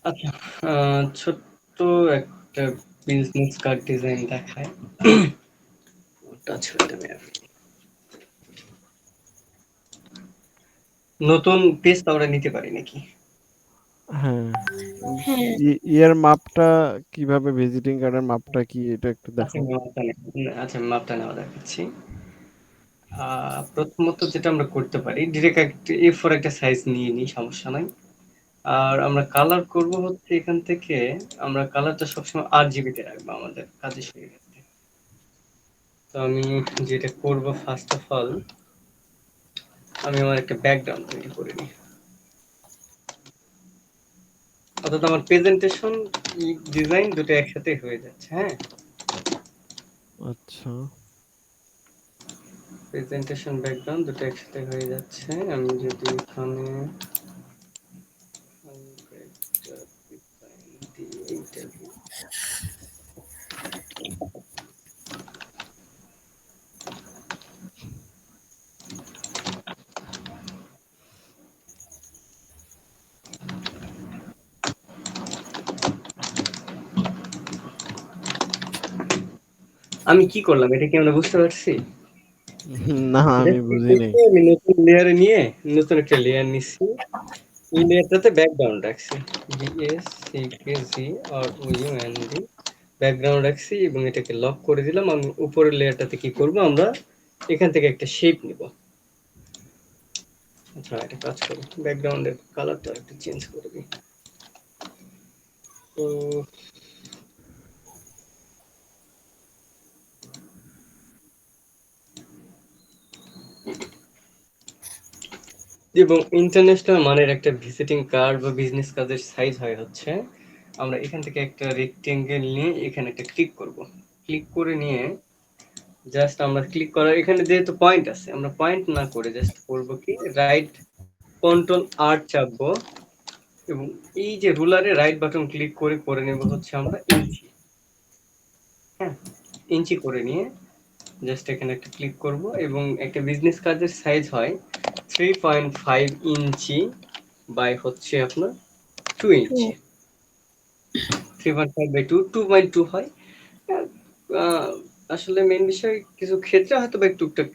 আচ্ছা, ছোট্ট একটা বিজনেস কার্ড ডিজাইন দেখায়। ওটা ছেড়ে দেবে। নতুন পেজ তো আমরা নিতে পারি নাকি? হ্যাঁ। হ্যাঁ। ইয়ের মাপটা কিভাবে, ভিজিটিং কার্ডের মাপটা কি এটা একটু আচ্ছা, দেখো। আমি মাপটা নেওয়া দেখাচ্ছি। প্রথমত যেটা আমরা করতে পারি, ডিরেক্ট একটা A4 একটা সাইজ নিয়ে নিই, সমস্যা নাই। আর আমরা কালার করব হচ্ছে এখান থেকে, আমরা কালারটা সবসময় RGB তে রাখবো আমাদের কাজের সুবিধার্থে। তো আমি যেটা করব, ফার্স্ট অফ অল আমি আমার একটা ব্যাকগ্রাউন্ড তৈরি করে নিই। অর্থাৎ আমার প্রেজেন্টেশন ডিজাইন দুটো একসাথে হয়ে যাচ্ছে। হ্যাঁ, আচ্ছা। প্রেজেন্টেশন ব্যাকগ্রাউন্ড দুটো একসাথে হয়ে যাচ্ছে। আমি যদি এখানে আমি কি করলাম, এটা কি আমরা বুঝতে পারছি? না, আমি বুঝি নাই। আমি নতুন লেয়ারে নিয়ে নতুন একটা লেয়ার নিচ্ছি। এই লেয়ারটাতে ব্যাকগ্রাউন্ড রাখছি, BACKGROUND ব্যাকগ্রাউন্ড রাখছি এবং এটাকে লক করে দিলাম। আমি উপরের লেয়ারটাতে কি করব, আমরা এখান থেকে একটা শেপ নিব। আচ্ছা, এটা কাজ করি, ব্যাকগ্রাউন্ডের কালারটা একটু চেঞ্জ করে দিই। তো এবং ইন্টারন্যাশনাল মানের একটা ভিজিটিং কার্ড বা বিজনেস কার্ডের সাইজ হয় হচ্ছে, আমরা এখান থেকে একটা রেক্টেঙ্গেল নিয়ে এখানে একটা ক্লিক করব। ক্লিক করে নিয়ে জাস্ট আমরা ক্লিক করার এখানে যেহেতু পয়েন্ট আছে, আমরা পয়েন্ট না করে জাস্ট করব কি, রাইট কন্ট্রোল আর চাপবো এবং এই যে রুলারে রাইট বাটন ক্লিক করে নেব হচ্ছে আমরা ইঞ্চি। হ্যাঁ, ইঞ্চি করে নিয়ে জাস্ট এখানে একটা ক্লিক করব এবং একটা বিজনেস কার্ডের সাইজ হয় 3.5 ইঞ্চি বাই হচ্ছে আপনার 2 ইঞ্চি। 3.5 বাই 2.2 হয়। আহ, আসলে মেন বিষয় কিছু ক্ষেত্রে হয়তো বা একটু টুকটাক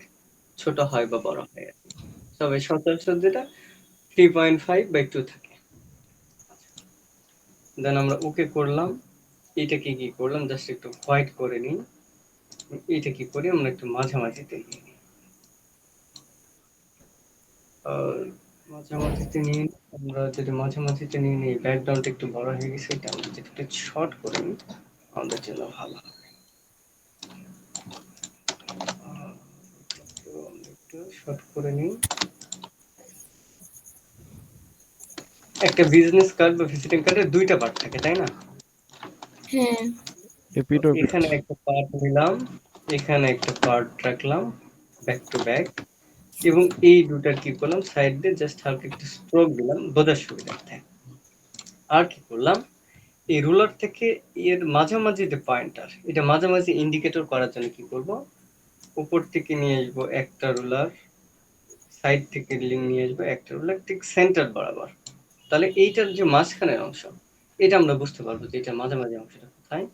ছোট হয় বা বড় হয় আর কি। তবে সচরাচর যেটা 3.5 বাই 2 থাকে। দেন আমরা ওকে করলাম। এটাকে কি করলাম, জাস্ট একটু হোয়াইট করে নিই। এটা কি করি, আমরা একটু মাঝামাঝিতে নিয়ে নিই। আর মাঝামাঝিতে নিয়ে আমরা যদি মাঝামাঝিতে নিয়ে নিই, ব্যাকগ্রাউন্ড একটু বড় হয়ে গেছে, এটা আমরা যদি একটু শর্ট করে নিই আমাদের জন্য ভালো হবে। তো আমরা একটু শর্ট করে নিই। একটা বিজনেস কার্ড বা ভিজিটিং কার্ডের দুইটা পার্ট থাকে, তাই না? হ্যাঁ। এপিঠ ওপিঠ। এখানে একটা পার্ট নিলাম, এখানে একটা পার্ট রাখলাম ব্যাক টু ব্যাক এবং এই দুটার কি করলাম, সাইড দিয়ে জাস্ট হালকা একটু স্ট্রোক দিলাম বোঝার সুবিধার্থে। আর কি করলাম, এই রুলার থেকে এর মাঝামাঝি যে পয়েন্টার, এটা মাঝামাঝি ইন্ডিকেটর করার জন্য কি করব, উপর থেকে নিয়ে আসবো একটা রুলার, সাইড থেকে লিঙ্ক নিয়ে আসবো একটা রুলার ঠিক সেন্টার বরাবর। তাহলে এইটার যে মাঝখানের অংশ, এটা আমরা বুঝতে পারবো যে এটা মাঝামাঝি অংশটা কোথায়।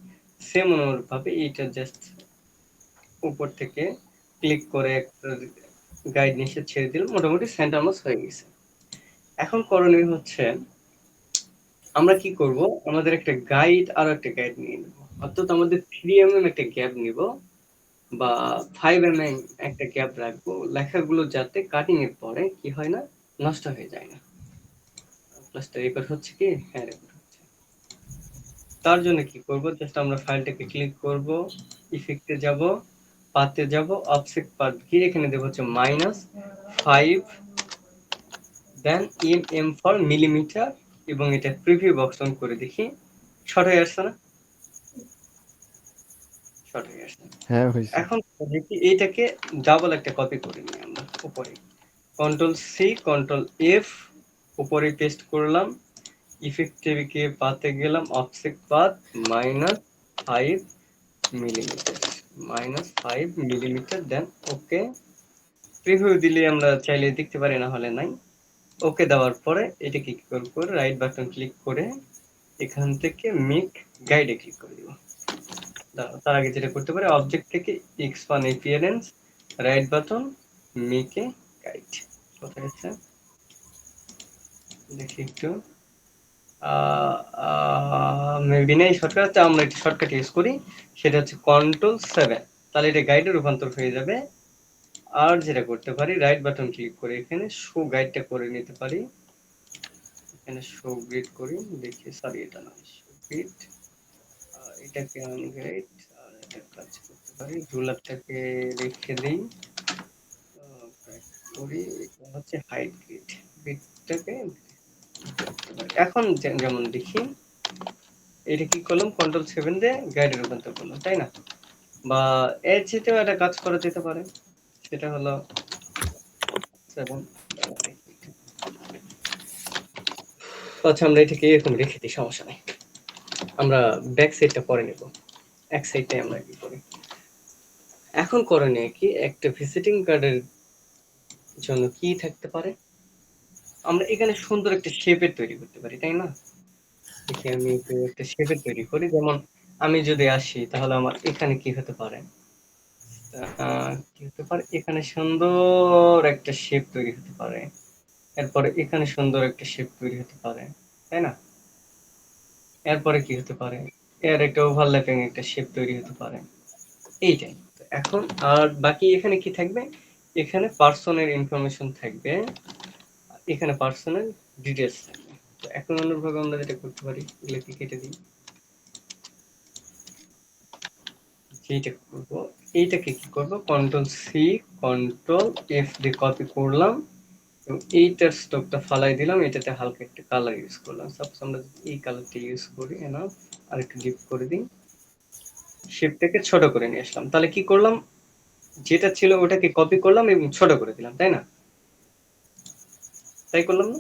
সেম অনুরূপ ভাবে এইটা জাস্ট উপর থেকে ক্লিক করে একটা গাইড নিচে ছেড়ে দিলাম, মোটামুটি সেন্টার মাস হয়ে গেছে। এখন করণীয় হচ্ছে আমরা কি করব, আমাদের একটা গাইড আর একটা গাইড নিয়ে নেব। অর্থাৎ আমাদের 3 mm একটা গ্যাপ নিব বা 5 mm একটা গ্যাপ রাখবো, লেখাগুলো যাতে কাটিং এর পরে কি হয় না, নষ্ট হয়ে যায় না। প্লাসটা রেকর্ড হচ্ছে কি? হ্যাঁ, রেকর্ড হচ্ছে। তার জন্য কি করব, জাস্ট আমরা ফাইলটাকে ক্লিক করব, ইফেক্টে যাব, পাতে যাব, অফসেট পাথ গিয়ে এখানে দেব হচ্ছে -5, দেন mm ফর মিলিমিটার এবং এটা প্রিভিউ বক্স অন করে দেখি শর্ট হয়ে আসছে না? শর্ট হয়ে আসছে। হ্যাঁ, হয়েছে। এখন দেখি এইটাকে ডাবল একটা কপি করে নিই আমরা উপরে, কন্ট্রোল-C কন্ট্রোল-F, উপরে পেস্ট করলাম, ইফেক্টে গিয়ে পাতে গেলাম, অফসেট পাথ -5 মিলিমিটার, -5 মিলিমিটার, দেন ওকে। প্রিভিউ দিলে আমরা চাইলে দেখতে পারি, না হলে নাই। ওকে দেওয়ার পরে এটাকে কি করব, রাইট বাটন ক্লিক করে এখান থেকে মেক গাইডে ক্লিক করে দিব। তার আগে যেটা করতে পারি, অবজেক্ট থেকে expand appearance, right button, make a guide. কোথায় আছে দেখি একটু, মেবি নেই শর্টকাট, আমরা একটু শর্টকাট ইউজ করি, সেটা হচ্ছে Ctrl+7। তাহলে এটা গাইডে রূপান্তর হয়ে যাবে। আর যেটা করতে পারি, রাইট বাটন ক্লিক করে এখানে শো গাইডটা করে নিতে পারি। এখানে শো গ্রিড করি, দেখি, সরি এটা নয়, শো গ্রিড, এটাকে আনগাইড, আর এটা কাজ করতে পারি, রুলারটাকে রেখে দিই, করি, এটা হচ্ছে হাইড গ্রিড, গ্রিডটাকে এখন যেমন দেখি, এটা কি করলাম, Ctrl+7 দিয়ে গাইডে রূপান্তর করলাম, তাই না? বা এর চেয়েও একটা কাজ করা যেতে পারে, সেটা হলো 7। আচ্ছা, আমরা এটাকে এরকম রেখে দিই, সমস্যা নেই। আমরা ব্যাক সাইডটা পরে নেব, এক সাইডটাই আমরা কি করি। এখন করণীয় কি, একটা ভিজিটিং কার্ডের জন্য কি থাকতে পারে, আমরা এখানে সুন্দর একটা শেপের তৈরি করতে পারি, তাই না? দেখি আমি একটা শেপের তৈরি করি, যেমন আমি যদি আসি তাহলে আমার এখানে কি হতে পারে, কি হতে পারে, এখানে সুন্দর একটা শেপ তৈরি হতে পারে, এরপরে এখানে সুন্দর একটা শেপ তৈরি হতে পারে, তাই না? এরপরে কি হতে পারে, এর একটা ওভারল্যাপিং একটা শেপ তৈরি হতে পারে, এইটাই। এখন আর বাকি এখানে কি থাকবে, এখানে পার্সনের ইনফরমেশন থাকবে, এখানে পার্সনের ডিটেলস থাকবে। তো এখন অনুরূপভাবে আমরা যেটা করতে পারি, এগুলোকে কেটে দিই, যেটা করবো এইটাকে কি করবো, Ctrl+C Ctrl+F দিয়ে কপি করলাম এবং এইটার স্টকটা ফালাই দিলাম, এটাতে হালকা একটা কালার ইউজ করলাম, সাপোজ আমরা এই কালারটা ইউজ করি, এনাফ, আর একটু ডিপ করে দিই, শেপটাকে ছোট করে নিয়ে আসলাম। তাহলে কি করলাম, যেটা ছিল ওটাকে কপি করলাম এবং ছোট করে দিলাম, তাই না? তাই করলাম না?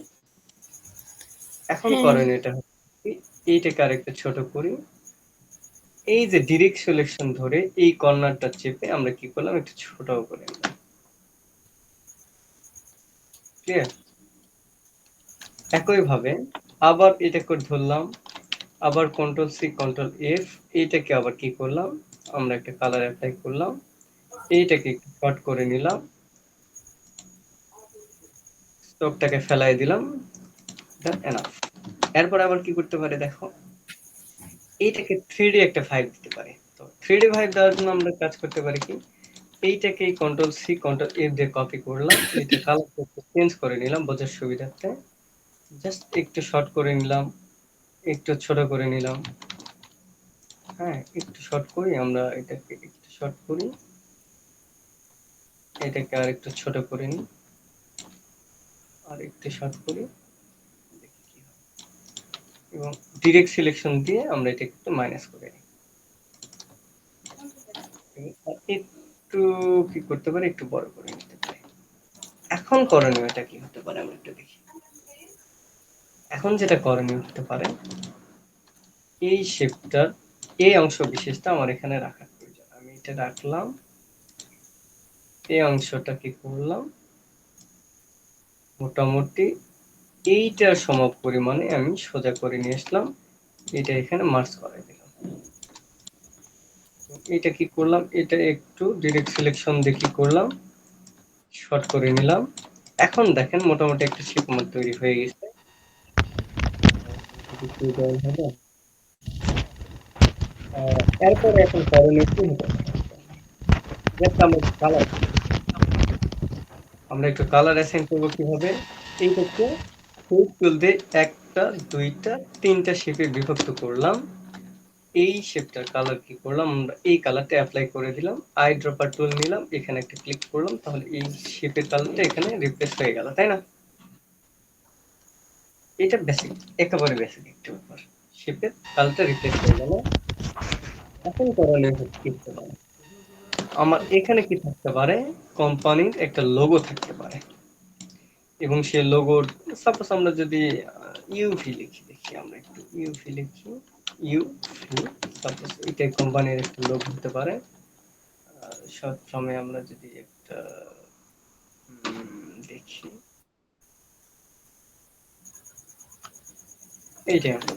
এখন হ্যাঁ, করেন এটা, এইটাকে আরেকটু ছোট করি, এই যে ডিরেক্ট সিলেকশন ধরে এই কর্নারটা চেপে আমরা কি করলাম, একটু ছোট করে নিলাম। ক্লিয়ার? একই ভাবে আবার এটাকে ধরলাম, আবার Ctrl+C Ctrl+F, এইটাকে আবার কি করলাম, আমরা একটা কালার অ্যাপ্লাই করলাম, এইটাকে একটু শর্ট করে নিলাম, স্টকটাকে ফেলাই দিলাম, এনাফ। এরপর আবার কি করতে পারে দেখো, এইটাকে 3D একটা ভাইব দিতে পারে। তো 3D ভাইব দেওয়ার জন্য আমরা কাজ করতে পারি কি, এইটাকে Ctrl+C Ctrl+F দিয়ে কপি করলাম, এটা কালারটা একটু চেঞ্জ করে নিলাম বোঝার সুবিধার্থে, জাস্ট একটু শর্ট করে নিলাম, একটু ছোট করে নিলাম, হ্যাঁ একটু শর্ট করি, আমরা এটাকে একটু শর্ট করি, এটাকে আর একটু ছোট করে নিই, আর একটু শর্ট করি, দেখি কি হয়, এবং ডিরেক্ট সিলেকশন দিয়ে আমরা এটাকে একটু মাইনাস করে নিই, আর একটু কি করতে পারি, একটু বড় করে নিতে পারি। এখন করণীয়টা কি হতে পারে আমরা একটু দেখি। এখন যেটা করণীয় হতে পারে, এই শেপটার এই অংশ বিশেষটা আমার এখানে রাখার প্রয়োজন, আমি এটা রাখলাম, এই অংশটা কি করলাম, মোটামুটি এইটার সম পরিমাণে আমি সোজা করে নিয়ে আসলাম, এটা এখানে মার্জ করে দিলাম। এটা কি করলাম, এটা একটু ডিরেক্ট সিলেকশন দিয়ে কি করলাম, শর্ট করে নিলাম। এখন দেখেন মোটামুটি একটা শেপ আমার তৈরি হয়ে গেছে। এরপরে এখন করণীয় কি হতে পারে, আমরা একটু কালার অ্যাসাইন করবো কিভাবে, এইটাকে হুইপ টুল দিয়ে একটা, দুইটা, তিনটা শেপে বিভক্ত করলাম, এই শেপটার কালার কি করলাম, আমরা এই কালারটা অ্যাপ্লাই করে দিলাম, আই ড্রপার টুল নিলাম, এখানে একটা ক্লিক করলাম, তাহলে এই শেপের কালারটা এখানে রিপ্লেস হয়ে গেল, তাই না? এটা বেসিক, একেবারে বেসিক একটা ব্যাপার, শেপের কালারটা রিপ্লেস হয়ে গেল। এখন করণীয় কি হতে পারে, আমার এখানে কি থাকতে পারে, কোম্পানির একটা লোগো থাকতে পারে, এবং সে লোগোর, সাপোজ আমরা যদি ইউভি লিখি, দেখি আমরা একটু ইউভি লিখি, ইউভি, সাপোজ এটাই কোম্পানির একটা লোগো হতে পারে। শর্ট ফর্মে আমরা যদি একটা দেখি, এইটাই আমরা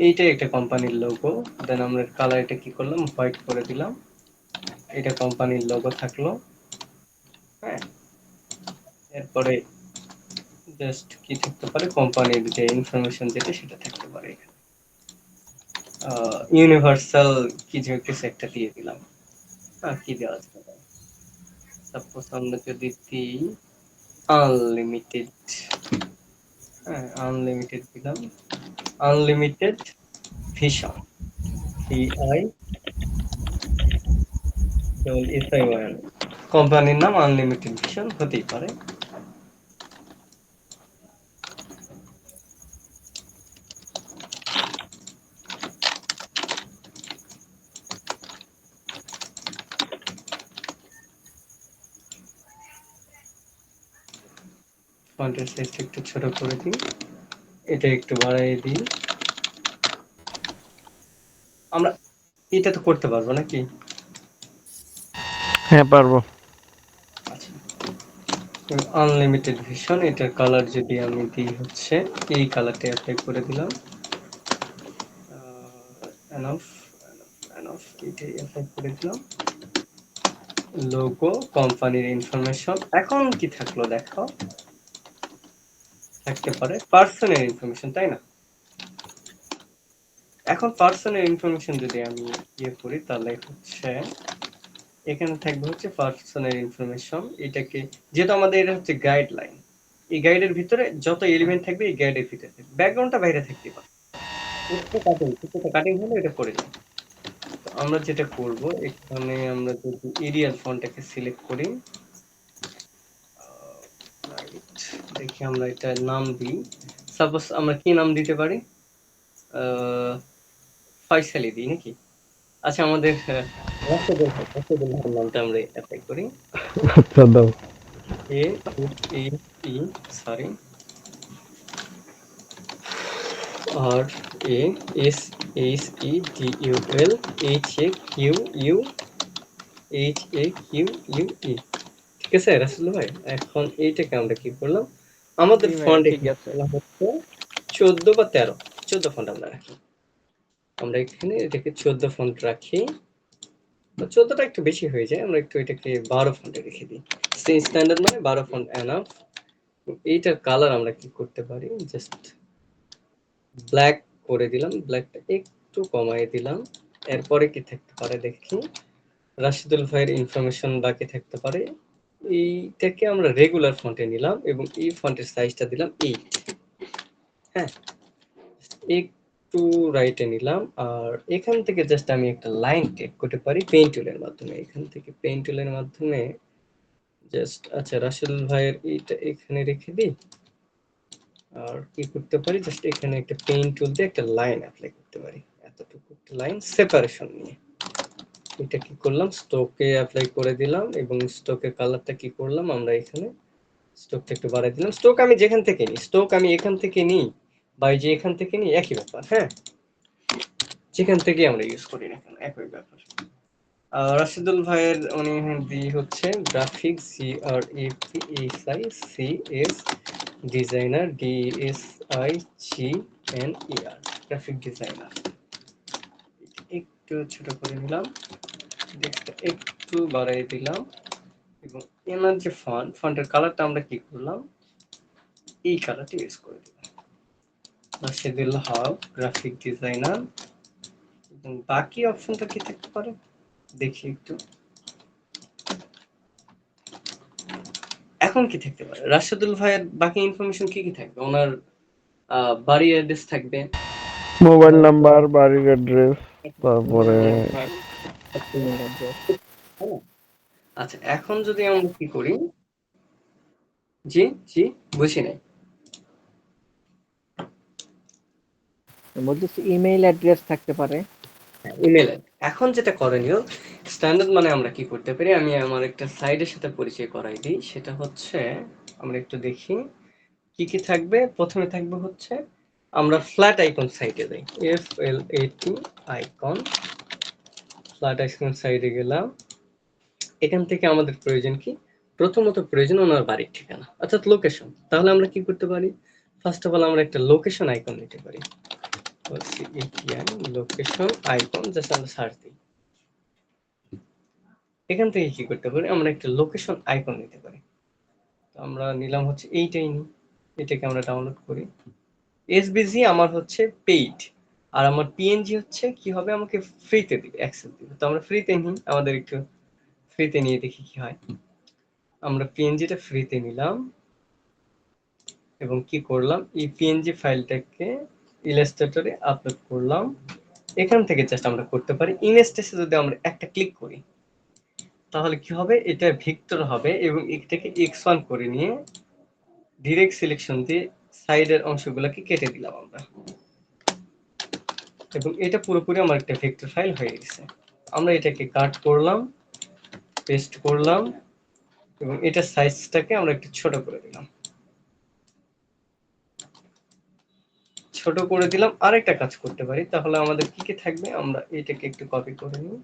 এইটাই একটা কোম্পানির লোগো। দেন আমরা কালার এটা কি করলাম, হোয়াইট করে দিলাম। এটা কোম্পানির লোগো থাকলো। হ্যাঁ, এরপরে জাস্ট কি থাকতে পারে, কোম্পানির যে ইনফরমেশন যেটা সেটা থাকতে পারে। ইউনিভার্সাল কিছু একটা দিয়ে দিলাম। কি দেওয়া যাবে, সাপোজ আমরা যদি দিই আনলিমিটেড। হ্যাঁ, আনলিমিটেড দিলাম, আনলিমিটেড ভিশন, VI SION, কোম্পানির নাম আনলিমিটেড ভিশন হতেই পারে। ফন্টের সাইজটা একটু ছোট করে দিই, এটা একটু বাড়াই দিই। আমরা এটা তো করতে পারবো নাকি? হ্যাঁ পারবো। আচ্ছা, আনলিমিটেড ভিশন, এটার কালার যদি আমি দিই হচ্ছে এই কালারটা অ্যাপ্লাই করে দিলাম। এনাফ এনাফ এটাই অ্যাপ্লাই করে দিলাম। লোগো, কোম্পানির ইনফরমেশন। এখন কি থাকলো দেখো, থাকতে পারে পার্সনের ইনফরমেশন, তাই না? এখন পার্সনের ইনফরমেশন যদি আমি ইয়ে করি তাহলে হচ্ছে এখানে থাকবে হচ্ছে পার্সনের ইনফরমেশন। এটাকে যেহেতু আমাদের এটা হচ্ছে গাইডলাইন, এই গাইডের ভিতরে যত এলিমেন্ট থাকবে এই গাইডের ভিতরে থাকবে, ব্যাকগ্রাউন্ডটা বাইরে থাকতে পারে। প্রত্যেকটা কাটিং হলে এটা করে যায়। তো আমরা যেটা করব, এখানে আমরা যদি এরিয়াল ফন্টটাকে সিলেক্ট করি, দেখি আমরা এটা নাম দিই। সাপোজ আমরা কি নাম দিতে পারি, ফয়সালি দিই নাকি? আচ্ছা, আমাদের রাশেদুল নামটা আমরা অ্যাপ্লাই করি। আচ্ছা দাও। A E E sorry R A S H E D U L H A Q U H A Q U E. ঠিক আছে রাসেল ভাই, এখন এইটাকে আমরা কি করলাম, আমাদের জি ভাই, ফন্ট ঠিক আছে। হচ্ছে 14 বা 13, 14 ফন্ট আমরা রাখি। আমরা এখানে এটাকে 14 ফন্ট রাখি। তো 14টা একটু বেশি হয়ে যায়, আমরা একটু এটাকে 12 ফন্টে রেখে দিই। সেই স্ট্যান্ডার্ড মানে 12 ফন্ট এনাফ। এইটার কালার আমরা কি করতে পারি, জাস্ট ব্ল্যাক করে দিলাম, ব্ল্যাকটা একটু কমাই দিলাম। এরপরে কি থাকতে পারে দেখি, রাশিদুল ভাইয়ের ইনফরমেশন বাকি থাকতে পারে। এইটাকে আমরা রেগুলার ফন্টে নিলাম এবং এই ফন্টের সাইজটা দিলাম 8। হ্যাঁ, একটু রাইটে নিলাম। আর এখান থেকে জাস্ট আমি একটা লাইন টেক করতে পারি পেইন্ট টুলের মাধ্যমে। এখান থেকে পেইন্ট টুলের মাধ্যমে জাস্ট, আচ্ছা রাশিদুল ভাইয়ের এইটা এখানে রেখে দিই। আর কি করতে পারি, জাস্ট এখানে একটা পেইন্ট টুল দিয়ে একটা লাইন অ্যাপ্লাই করতে পারি, এতটুকু একটা লাইন সেপারেশন নিয়ে। এটা কি করলাম, স্ট্রোকে অ্যাপ্লাই করে দিলাম এবং স্ট্রোকের কালারটা কি করলাম, আমরা এখানে স্ট্রোকটা একটু বাড়াই দিলাম। স্ট্রোক আমি যেখান থেকে নিই, স্ট্রোক আমি এখান থেকে নিই বা এই যে এখান থেকে নিই, একই ব্যাপার। হ্যাঁ, যেখান থেকে আমরা ইউজ করি না কেন একই ব্যাপার। রাশিদুল ভাইয়ের উনি হচ্ছে graphics, GRAPHICS designer, DSIGNER, graphic designer. একটু ছোট করে নিলাম, দেখতে একটু বাড়াই দিলাম এবং এনার যে ফন্টের কালারটা আমরা কি করলাম, এই কালারটা ইউজ করে দিলাম। রাশিদুল হক গ্রাফিক ডিজাইনার। এবং বাকি অপশনটা কি থাকতে পারে দেখি একটু। এখন কি থাকতে পারে, রাশিদুল ভাইয়ের বাকি ইনফরমেশন কি কি থাকবে, ওনার বাড়ির অ্যাড্রেস থাকবে, মোবাইল নাম্বার, বাড়ির অ্যাড্রেস, তারপরে আচ্ছা এখন যদি আমরা কি করি, জি জি বুঝি নাই। বলতেছি ইমেইল অ্যাড্রেস থাকতে পারে। ইমেল। এখন যেটা করণীয়, স্ট্যান্ডার্ড মানে আমরা কি করতে পারি, আমি আমার একটা সাইডের সাথে পরিচয় করাই দিই। সেটা হচ্ছে আমরা একটু দেখি কি কি থাকবে। প্রথমে থাকবে হচ্ছে আমরা ফ্ল্যাট আইকন সাইটে যাই, FLAT আইকন, ফ্ল্যাট আইকন সাইডে গেলাম। এখান থেকে আমাদের প্রয়োজন কি, প্রথমত প্রয়োজন ওনার বাড়ির ঠিকানা অর্থাৎ লোকেশন। তাহলে আমরা কি করতে পারি, ফার্স্ট অফ অল আমরা একটা লোকেশন আইকন নিতে পারি। হচ্ছে এটিএন লোকেশন আইকন, জাস্ট আমরা সার্চ দিই। এখান থেকে কি করতে পারি, আমরা একটা লোকেশন আইকন নিতে পারি। তো আমরা নিলাম হচ্ছে এইটাই নিই, এটাকে আমরা ডাউনলোড করি। এসবিজি আমার হচ্ছে পেইড, আর আমার পিএনজি হচ্ছে কি হবে, আমাকে ফ্রিতে দিবে, অ্যাক্সেস দিবে। তো আমরা ফ্রিতে নিই, আমাদের একটু ফ্রিতে নিয়ে দেখি কি হয়। আমরা পিএনজিটা ফ্রিতে নিলাম এবং কি করলাম, এই পিএনজি ফাইলটাকে ইলাস্ট্রেটরে আপলোড করলাম। এখান থেকে জাস্ট আমরা করতে পারি ইনস্টেসে যদি আমরা একটা ক্লিক করি তাহলে কি হবে, এটা ভিক্টর হবে এবং এটাকে x1 করে নিয়ে ডিরেক্ট সিলেকশন দিয়ে সাইডের অংশগুলোকে কেটে দিলাম আমরা, এবং এটা পুরোপুরি আমার একটা ভেক্টর ফাইল হয়ে গেছে। আমরা এটাকে কাট করলাম, পেস্ট করলাম এবং এটা সাইজটাকে আমরা একটু ছোট করে দিলাম। ছোট করে দিলাম। আরেকটা কাজ করতে পারি, তাহলে আমাদের কি কি থাকবে, আমরা এটাকে একটু কপি করে নিই।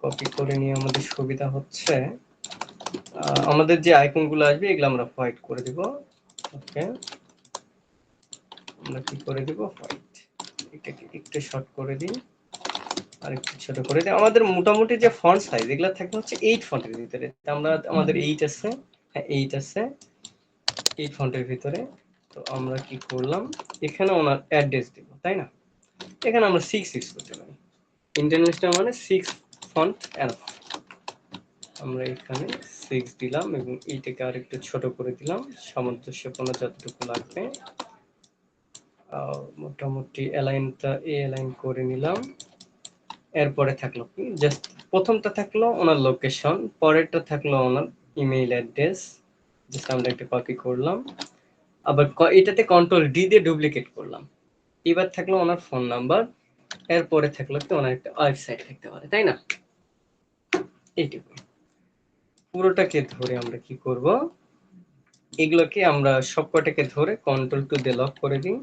কপি করে নিয়ে আমাদের সুবিধা হচ্ছে আমাদের যে আইকনগুলো আসবে এগুলো আমরা হোয়াইট করে দিব। ওকে, আমরা কি করে দিব, হোয়াইট। এটাকে একটু শর্ট করে দিই আর একটু ছোট করে দিই। আমাদের মোটামুটি যে ফন্ট সাইজ এগুলো থাকবে হচ্ছে 8 ফন্টের ভিতরে। আমরা আমাদের 8 আছে, হ্যাঁ 8 আছে 8 ফন্টের ভিতরে। তো আমরা কি করলাম, এখানে ওনার অ্যাড্রেস দিব, তাই না? এখানে আমরা 6 ইউজ করতে পারি। ইন্টারন্যাশনাল মানে 6 ফন্ট এনাফ। আমরা এখানে 6 দিলাম এবং এইটাকে আরেকটু ছোট করে দিলাম সামঞ্জস্যপূর্ণ যতটুকু লাগবে। মোটামুটি অ্যালাইনটা অ্যালাইন করে নিলাম। এরপরে থাকলো কি, জাস্ট প্রথমটা থাকলো ওনার লোকেশন, পরেরটা থাকলো ওনার ইমেইল অ্যাড্রেস, জাস্ট আমরা একটা কপি করলাম। আবার এটাতে কন্ট্রোল ডি দিয়ে ডুপ্লিকেট করলাম। এবার থাকলো ওনার ফোন নাম্বার, এরপরে থাকলো কি ওনার একটা ওয়েবসাইট থাকতে পারে, তাই না? এইটুকু পুরোটাকে ধরে আমরা কি করব, এগুলোকে আমরা সব কয়টাকে ধরে কন্ট্রোল টু দিয়ে লক করে দিই।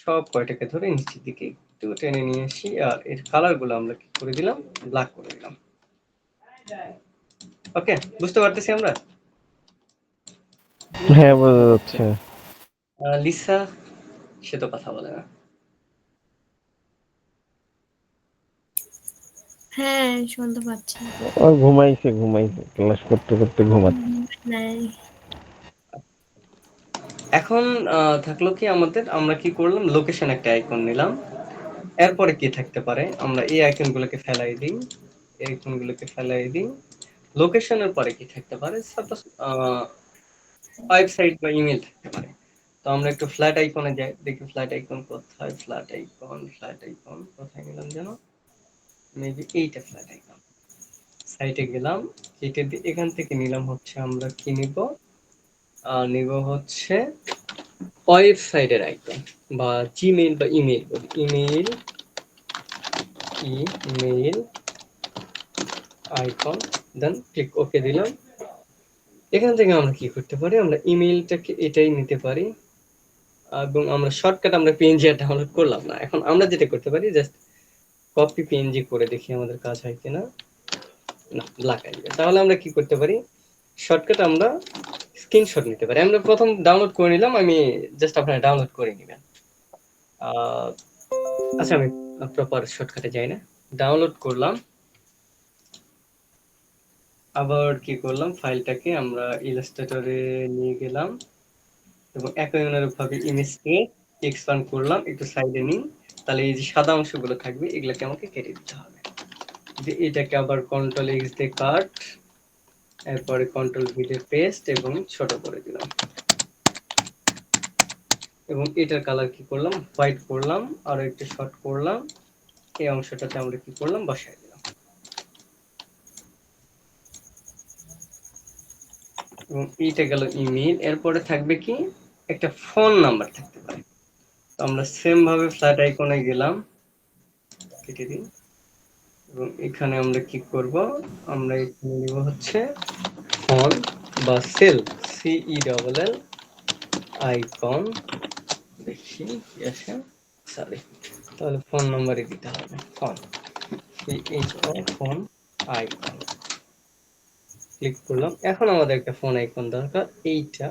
সব কয়টাকে ধরে নিচের দিকে একটু টেনে নিয়ে আসি আর এর কালার গুলো আমরা কি করে দিলাম, ব্ল্যাক করে দিলাম। ওকে, বুঝতে পারতেছি আমরা? হ্যাঁ, বোঝা যাচ্ছে। লিসা, সে তো কথা বলে না। হ্যাঁ শুনতে পাচ্ছি। ও ঘুমাইছে ক্লাস করতে করতে ঘুমাচ্ছে। নাই। এখন থাকলো কি আমাদের, আমরা কি করলাম, লোকেশন একটা আইকন নিলাম। এরপরে কি থাকতে পারে, আমরা এই আইকনগুলোকে ফেলাই দিই, এই আইকনগুলোকে ফেলাই দিই। লোকেশনের পরে কি থাকতে পারে, সাপোজ ওয়েবসাইট বা ইমেল থাকতে পারে। তো আমরা একটু ফ্ল্যাট আইকনে যাই, দেখি ফ্ল্যাট আইকন কোথায়, ফ্ল্যাট আইকন কোথায় নিলাম যেন, মেবি এইটা ফ্ল্যাট আইকন। সাইটে গেলাম, কেটে দিয়ে এখান থেকে নিলাম হচ্ছে, আমরা কি নিব, নিব হচ্ছে ওয়েবসাইটের আইকন বা জিমেইল বা ইমেইল বলি, ইমেইল আইকন, দেন ক্লিক ওকে দিলাম। এখান থেকে আমরা কি করতে পারি, আমরা ইমেইলটাকে এটাই নিতে পারি এবং আমরা শর্টকাট আমরা পিএনজি ডাউনলোড করলাম না। এখন আমরা যেটা করতে পারি, জাস্ট কপি পিএনজি করে দেখি আমাদের কাজ হয় কিনা। না, ব্ল্যাক আসবে। তাহলে আমরা কি করতে পারি, শর্টকাট আমরা স্ক্রিনশট নিতে পারি। আমরা প্রথম ডাউনলোড করে নিলাম, আমি জাস্ট আপনারা ডাউনলোড করে নেবেন। আচ্ছা, আমি প্রপার শর্টকাটে যাই না, ডাউনলোড করলাম। আবার কি করলাম, ফাইলটাকে আমরা ইলাস্ট্রেটরে নিয়ে গেলাম এবং একই অনুরূপভাবে ইমেজকে এক্সপান্ড করলাম, একটু সাইডে নিই। তাহলে এই যে সাদা অংশগুলো থাকবে এগুলোকে আমাকে কেটে দিতে হবে। যে এটাকে আবার কন্ট্রোল এক্স দিয়ে কাট, এরপরে কন্ট্রোল ভি দিয়ে পেস্ট এবং ছোট করে দিলাম এবং এটার কালার কি করলাম, হোয়াইট করলাম, আর একটু শর্ট করলাম। এই অংশটাতে আমরা কি করলাম, বসাই দিলাম এবং এইটা গেল ইমেল। এরপরে থাকবে কি, একটা ফোন নাম্বার থাকতে পারে। তো আমরা সেম ভাবে ফ্ল্যাট আইকনে গেলাম, কেটে দিই এবং এখানে আমরা কি করব, আমরা এখানে নিব হচ্ছে ফোন বা সেল, CELL আইকন, দেখি কি আসে, সরি, তাহলে ফোন নাম্বারই দিতে হবে, ফোন ফোন আইকন, ক্লিক করলাম। এখন আমাদের একটা ফোন আইকন দরকার, এইটা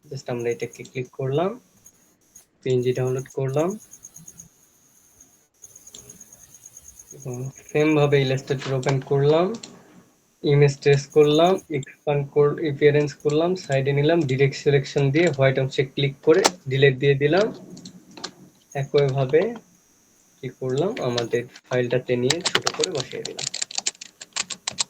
জাস্ট আমরা এটাকে ক্লিক করলাম পিএনজি ডাউনলোড করলাম এবং সেম ভাবে ইলাস্ট্রেটর ওপেন করলাম, ইমেজ ট্রেস করলাম, এক্সপান্ড অ্যাপিয়ারেন্স করলাম, সাইডে নিলাম, ডিরেক্ট সিলেকশন দিয়ে হোয়াইট অংশে ক্লিক করে ডিলিট দিয়ে দিলাম। একইভাবে কি করলাম, আমাদের ফাইলটাতে নিয়ে ছোট করে বসিয়ে দিলাম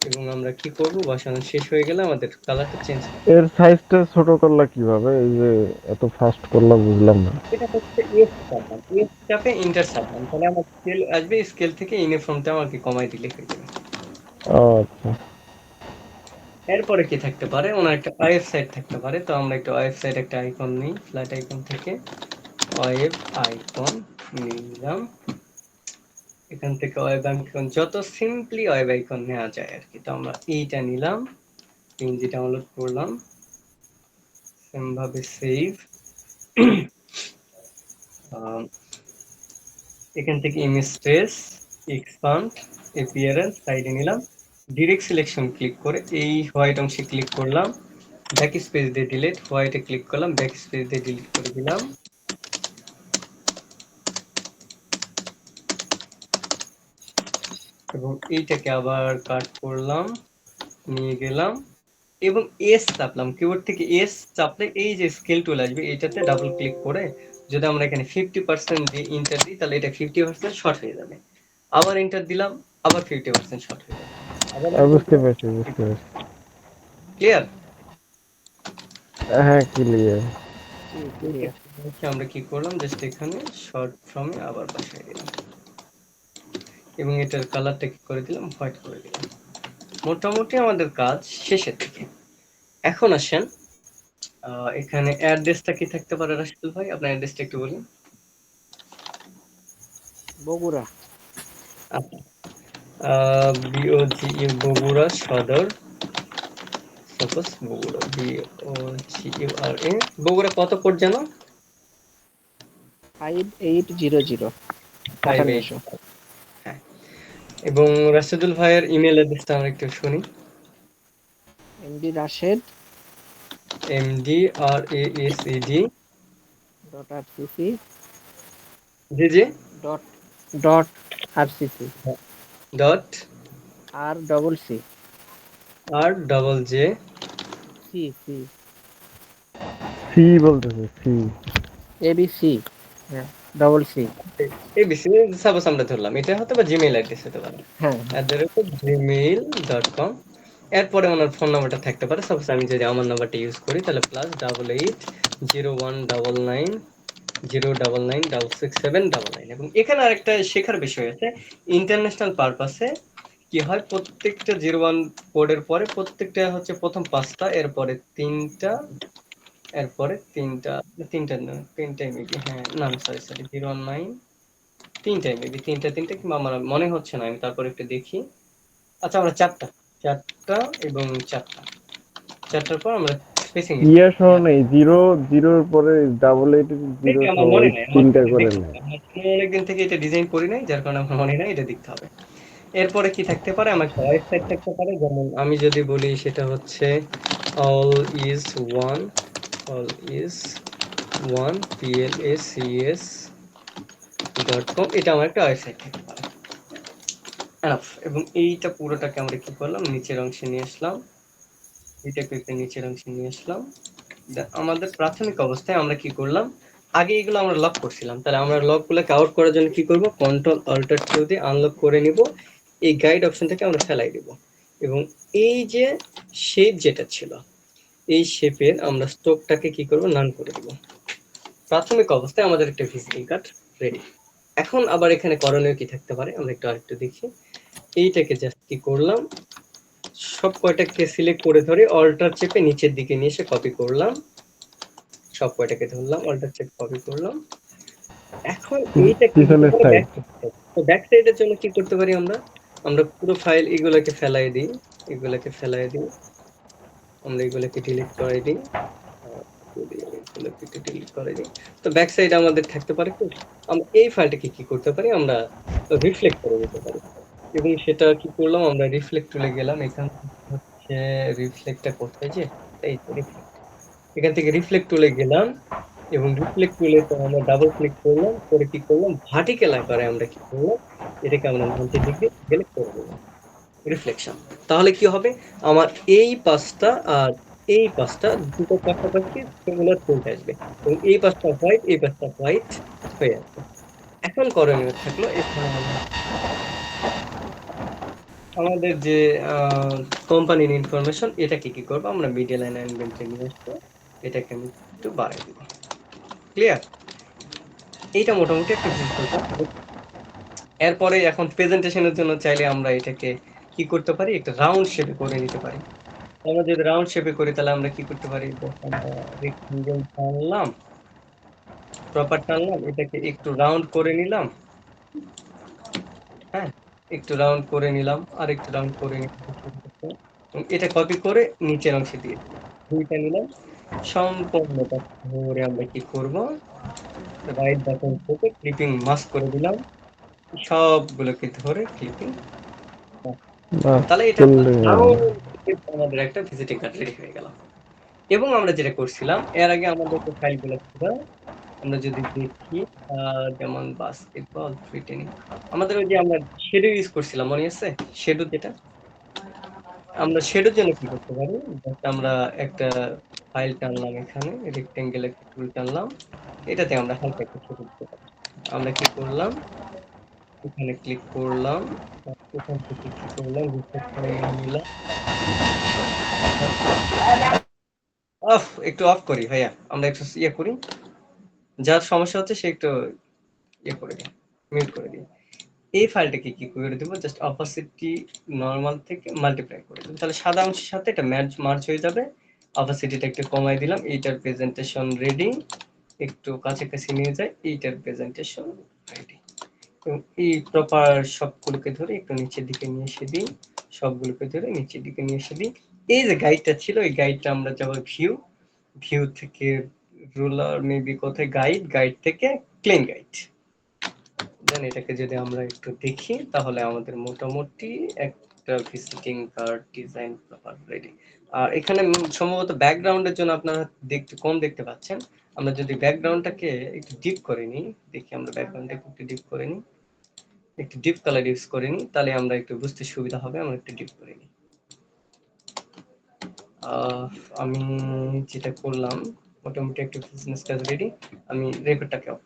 এবং আমরা কি করব, বসানো শেষ হয়ে গেলে আমাদের কালারটা চেঞ্জ হবে। এর সাইজটা ছোট করলা কিভাবে? এই যে এত ফাস্ট করলা বুঝলাম না। এটা হচ্ছে এফ চাপলাম, এফ চাপে ইন্টার চাপলাম, তাহলে আমার স্কেল আসবে, স্কেল থেকে ইউনিফর্মটা আমাকে কমাই দিলে হয়ে যাবে। আচ্ছা, এরপরে কি থাকতে পারে, ওনার একটা ওয়েব সাইট থাকতে পারে, তো আমরা একটা ওয়েব সাইট একটা আইকন নিই, ফ্ল্যাট আইকন থেকে ওয়েব আইকন নিলাম। এখান থেকে ওয়েব আইকন যত সিম্পলি ওয়েব আইকন নেওয়া যায় আর কি, তো আমরা এইটা নিলাম, পিএনজি ডাউনলোড করলাম, সেম ভাবে সেভ, এখান থেকে ইমেজ ট্রেস, এক্সপান্ড, অ্যাপিয়ারেন্স সাইডে নিলাম, ডিরেক্ট সিলেকশন ক্লিক করে এই হোয়াইট অংশে ক্লিক করলাম, ব্যাক স্পেস দিয়ে ডিলিট, হোয়াইটে ক্লিক করলাম, ব্যাক স্পেস দিয়ে ডিলিট করে দিলাম এবং এইটাকে আবার কাট করলাম, নিয়ে গেলাম এবং এস চাপলাম, কিবোর্ড থেকে এস চাপলে এই যে স্কেল টুল আসবে, এইটাতে ডাবল ক্লিক করে যদি আমরা এখানে 50% দিয়ে ইন্টার দিই, তাহলে এটা 50% শর্ট হয়ে যাবে। আবার এন্টার দিলাম, আবার 50% শর্ট হয়ে যাবে। আবার বুঝতে পারছি, বুঝতে পারছি। ক্লিয়ার? হ্যাঁ, ক্লিয়ার। আমরা কি করলাম, জাস্ট এখানে শর্ট ফর্মে আবার বসাই দিলাম এবং এটার কালারটা কি করে দিলাম, হোয়াইট করে দিলাম। মোটামুটি আমাদের কাজ শেষের দিকে। এখন আসেন, এখানে অ্যাড্রেসটা কি থাকতে পারে রাশিদুল ভাই, আপনার অ্যাড্রেসটা একটু বলুন। বগুড়া। আচ্ছা, বিওজি বগুড়া সদর, সাপোজ বগুড়া, বিওজিইউআরএ, বগুড়া কত কোড জানো? 5800 5800। হ্যাঁ, এবং রাশিদুল ভাইয়ের ইমেল অ্যাড্রেসটা আমরা একটু শুনি। MD Rashed MDRASED .rcc G G dot dot rcc dot r double c RJJ c c C বলতেছে, সি। abc, হ্যাঁ, double c, ABC, সাপোজ আমরা ধরলাম এটা হতে বা জিমেইল অ্যাড্রেস হতে পারে, হ্যাঁ, @gmail.com। এরপরে ওনার ফোন নাম্বারটা থাকতে পারে, সাপোজ আমি যদি আমার নাম্বারটা ইউজ করি, তাহলে +88019909966799। এবং এখানে আরেকটা শেখার বিষয় আছে, ইন্টারন্যাশনাল পারপাসে কি হয়, প্রত্যেকটা 01 কোডের পরে প্রত্যেকটা হচ্ছে প্রথম 5টা, এরপরে 3টা, এরপরে 3টা না 3টাই মেবি, হ্যাঁ না সরি 019 3টাই মেবি, 3টা কিংবা আমার মনে হচ্ছে না, আমি তারপর একটু দেখি। আচ্ছা, আমরা 4টা এবং 4টার পর আমরা স্পেসিং ইয়া সহ নেই, জিরো জিরোর পরে 88 জিরো আমার সহ মনে নাই, আমার তিনটা করে নেই। অনেকদিন থেকে এটা ডিজাইন করি নাই, যার কারণে আমার মনে নাই, এটা দেখতে হবে। এরপরে কি থাকতে পারে, আমার একটা ওয়েবসাইট থাকতে পারে, যেমন আমি যদি বলি সেটা হচ্ছে all is one placs.com, এটা আমার একটা ওয়েবসাইট থাকতে পারে। Enough। এবং এইটা পুরোটাকে আমরা কি করলাম, নিচের অংশে নিয়ে আসলাম, এটাকে একটা নিচের অংশে নিয়ে আসলাম। আমাদের প্রাথমিক অবস্থায় আমরা কি করলাম, আগে এগুলো আমরা লক করছিলাম, তাহলে আমরা লকগুলোকে আউট করার জন্য কি করব, কন্ট্রোল অল্টার কিউ দিয়ে আনলক করে নিব, এই গাইড অপশনটাকে আমরা ফেলাই দেব এবং এই যে শেপ যেটা ছিল, এই শেপের আমরা স্ট্রোকটাকে কি করব, নান করে দেব। প্রাথমিক অবস্থায় আমাদের একটা ভিজিটিং কার্ড রেডি। এখন আবার এখানে করণীয় কি থাকতে পারে, আমরা একটু আরেকটু দেখি। এইটাকে জাস্ট কি করলাম, সব কয়টাকে সিলেক্ট করে ধরে অল্টার চেপে নিচের দিকে নিয়ে এসে কপি করলাম, সব কয়টাকে ধরলাম, অল্টার চেপ কপি করলাম। এখন এইটা কি পিছনের সাইড। তো ব্যাক সাইডের জন্য কি করতে পারি, আমরা পুরো ফাইল এগুলোকে ফেলাই দিই, আমরা এগুলোকে ডিলিট করাই দিই, এগুলোকে ডিলিট করে দিই। তো ব্যাক সাইড আমাদের থাকতে পারে কি, আমরা এই ফাইলটাকে কি করতে পারি, আমরা রিফ্লেক্ট করে দিতে পারি। এবং সেটা কি করলাম, আমরা রিফ্লেক্ট টুলে গেলাম, এখান থেকে হচ্ছে রিফ্লেক্টটা করতে যে এই তো রিফ্লেক্ট, এখান থেকে রিফ্লেক্ট টুলে গেলাম এবং রিফ্লেক্ট টুলে তো আমরা ডাবল ক্লিক করলাম, করে কি করলাম, ভার্টিক্যাল আকারে আমরা কি করলাম, এটাকে আমরা 90 ডিগ্রি গেলে করে দিলাম রিফ্লেকশন। তাহলে কি হবে, আমার এই পাশটা আর এই পাশটা দুটো পাশাপাশি সিমিলার চলে আসবে এবং এই পাশটা হোয়াইট, এই পাশটা হোয়াইট হয়ে আসবে। এখন করণীয় থাকলো এখানে আমাদের যে কোম্পানির ইনফরমেশন, এটাকে কি করবো, আমরা মিডিয়া লাইন অ্যানিমেন্টে নিয়ে আসবো, এটাকে আমি একটু বাড়িয়ে দিব। ক্লিয়ার? এইটা মোটামুটি একটা ভিজুয়াল। এরপরে এখন প্রেজেন্টেশনের জন্য চাইলে আমরা এটাকে কি করতে পারি, একটা রাউন্ড শেপে করে নিতে পারি। আমরা যদি রাউন্ড শেপে করি তাহলে আমরা কি করতে পারি, আমরা রেক্টেঙ্গেল টানলাম, প্রপার টানলাম, এটাকে একটু রাউন্ড করে নিলাম, হ্যাঁ, একটু রাউন্ড করে নিলাম, আর একটু রাউন্ড করে নিলাম, এটা কপি করে নিচের অংশে দিয়ে দুইটা নিলাম, সম্পূর্ণটা ধরে আমরা কি করব, রাইট বাটন থেকে ক্লিপিং মাস্ক করে দিলাম, সবগুলোকে ধরে ক্লিপিং। বাহ, তাহলে এটা চললেই হবে। আমাদের একটা ভিজিটিং কার্ড রেডি হয়ে গেল। এবং আমরা যেটা করছিলাম এর আগে আমাদের যে ফাইলগুলো ছিল, আমরা যদি দেখি যেমন বাস্কেটবল ফ্রি টেনিং, আমাদের ওই যে আমরা শেডো ইউজ করছিলাম মনে আছে, শেডো যেটা, আমরা শেডোর জন্য কি করতে পারি, Just আমরা একটা ফাইল টানলাম, এখানে রেক্টেঙ্গেল একটা টুল টানলাম, এটাতে আমরা হালকা একটা শেডো দিতে পারি। আমরা কি করলাম, এখানে ক্লিক করলাম, এখান থেকে কি করলাম, রিফ্লেকশন নিলাম, একটু অফ করি ভাইয়া, আমরা একটু ইয়ে করি, যার সমস্যা হচ্ছে সে একটু ইয়ে করে দিই, মিউট করে দিই। এই ফাইলটাকে কি করে দেবো, জাস্ট অপাসিটি নরমাল থেকে মাল্টিপ্লাই করে দেবো, তাহলে সাদা অংশের সাথে এটা মার্চ হয়ে যাবে। অপাসিটিটা একটু কমাই দিলাম, এইটার প্রেজেন্টেশন রেডি, একটু কাছাকাছি নিয়ে যাই, এইটার প্রেজেন্টেশন রেডি। এবং এই প্রপার সবগুলোকে ধরে একটু নিচের দিকে নিয়ে এসে দিই, সবগুলোকে ধরে নিচের দিকে নিয়ে এসে দিই। এই যে গাইডটা ছিল, এই গাইডটা আমরা যাবো ভিউ, ভিউ থেকে রুলার মেবি কোথায়, গাইড, গাইড থেকে ক্লিন গাইড, দেন এটাকে যদি আমরা একটু দেখি তাহলে আমাদের মোটামুটি একটা visiting card design proper ready. আর এখানে সম্ভবত ব্যাকগ্রাউন্ডের জন্য আপনারা দেখতে কম দেখতে পাচ্ছেন, আমরা যদি ব্যাকগ্রাউন্ডটাকে একটু ডিপ করে নিই, দেখি আমরা ব্যাকগ্রাউন্ডটাকে একটু ডিপ করে নিই, একটু ডিপ কালার ইউজ করে নিই, তাহলে আমরা একটু বুঝতে সুবিধা হবে, আমরা একটু ডিপ করে নিই। আমি যেটা করলাম মোটামুটি একটা বিজনেস কাজ রেডি, আমি রেকর্ডটাকে অফ